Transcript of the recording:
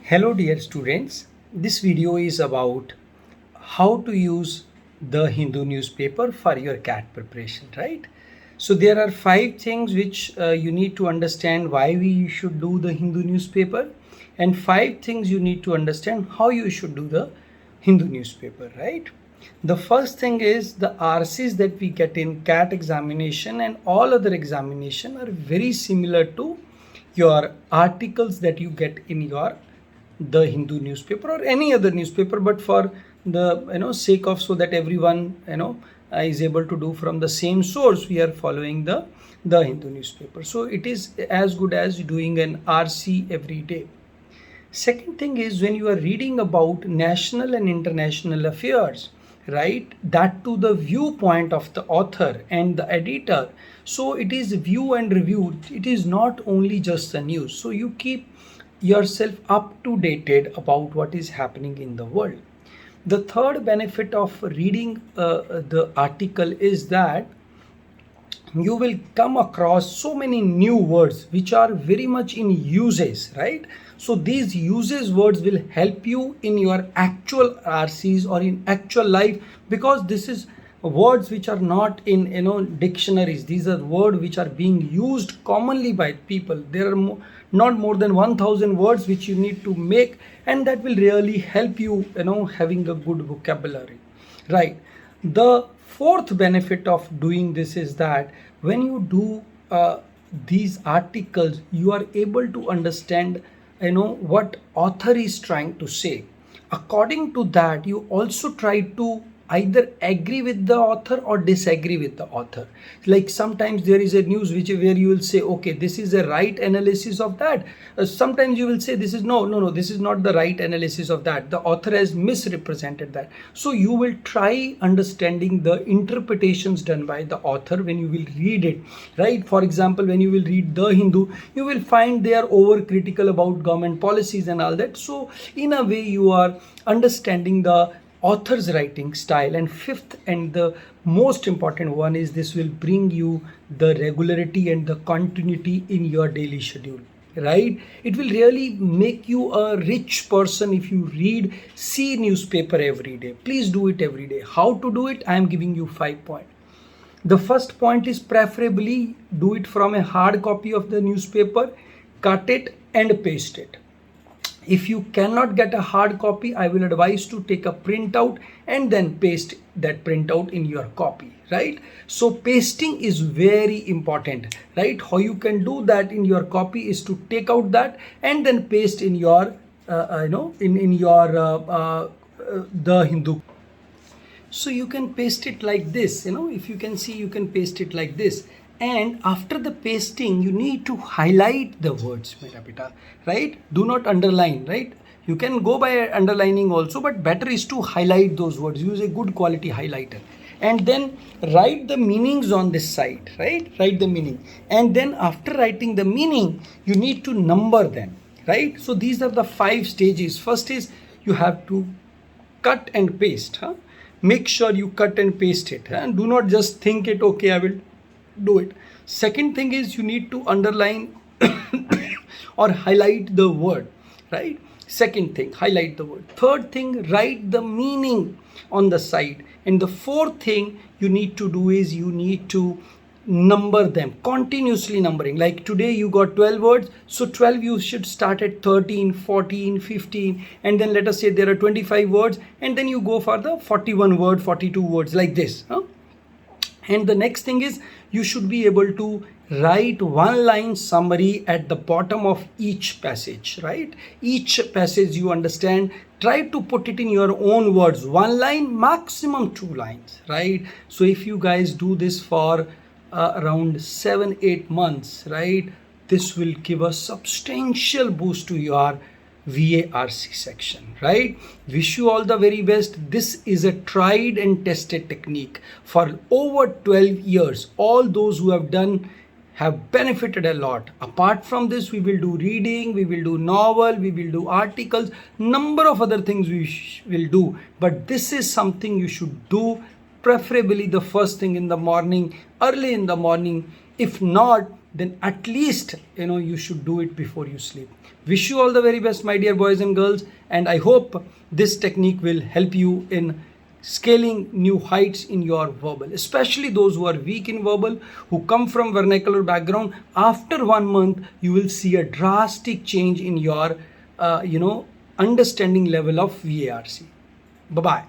Hello dear students, this video is about how to use the Hindu newspaper for your CAT preparation, right? So there are 5 things which you need to understand why we should do the Hindu newspaper, and 5 things you need to understand how you should do the Hindu newspaper, right? The first thing is the RCs that we get in CAT examination and all other examination are very similar to your articles that you get in your the Hindu newspaper or any other newspaper, but for the sake of so that everyone is able to do from the same source, we are following the Hindu newspaper. So it is as good as doing an RC every day. Second thing is when you are reading about national and international affairs, right, that to the viewpoint of the author and the editor. So it is view and review. It is not only just the news. So you keep yourself up to dated about what is happening in the world. The third benefit of reading the article is that you will come across so many new words which are very much in uses, right? So these uses words will help you in your actual RCs or in actual life, because this is words which are not in dictionaries. These are words which are being used commonly by people. There are not more than 1000 words which you need to make, and that will really help you having a good vocabulary, right? The fourth benefit of doing this is that when you do these articles, you are able to understand what author is trying to say. According to that, you also try to either agree with the author or disagree with the author. Like sometimes there is a news where you will say, okay, this is a right analysis of that. Sometimes you will say this is no, this is not the right analysis of that. The author has misrepresented that. So you will try understanding the interpretations done by the author when you will read it, right? For example, when you will read The Hindu, you will find they are overcritical about government policies and all that. So in a way, you are understanding the author's writing style. And fifth and the most important one is this will bring you the regularity and the continuity in your daily schedule, right? It will really make you a rich person if you see newspaper every day. Please do it every day. How to do it? I am giving you 5 points. The first point is preferably do it from a hard copy of the newspaper, cut it and paste it. If you cannot get a hard copy, I will advise to take a printout and then paste that printout in your copy, right? So pasting is very important, right? How you can do that in your copy is to take out that and then paste in your, the Hindu. So you can paste it like this, if you can see, you can paste it like this. And after the pasting, you need to highlight the words, mera beta, right? Do not underline, right? You can go by underlining also, but better is to highlight those words. Use a good quality highlighter. And then write the meanings on this side, right? Write the meaning. And then after writing the meaning, you need to number them, right? So these are the 5 stages. First is you have to cut and paste. Make sure you cut and paste it. And do not just think it, okay, I will do it. Second thing is you need to underline or highlight the word, right? Second thing, highlight the word. Third thing, write the meaning on the side. And the fourth thing you need to do is you need to number them, continuously numbering. Like today you got 12 words, so 12 you should start at 13, 14, 15, and then let us say there are 25 words, and then you go for the 41 word, 42 words, like this. And the next thing is you should be able to write one line summary at the bottom of each passage, right? Each passage you understand, try to put it in your own words. One line, maximum 2 lines, right? So if you guys do this for around 7-8 months, right, this will give a substantial boost to your VARC section, right? Wish you all the very best. This is a tried and tested technique for over 12 years. All those who have done have benefited a lot. Apart from this, we will do reading, we will do novel, we will do articles, number of other things we will do. But this is something you should do, preferably the first thing in the morning, early in the morning. If not, then at least you should do it before you sleep. Wish you all the very best, my dear boys and girls, and I hope this technique will help you in scaling new heights in your verbal, especially those who are weak in verbal, who come from vernacular background. After 1 month you will see a drastic change in your understanding level of VARC. Bye bye.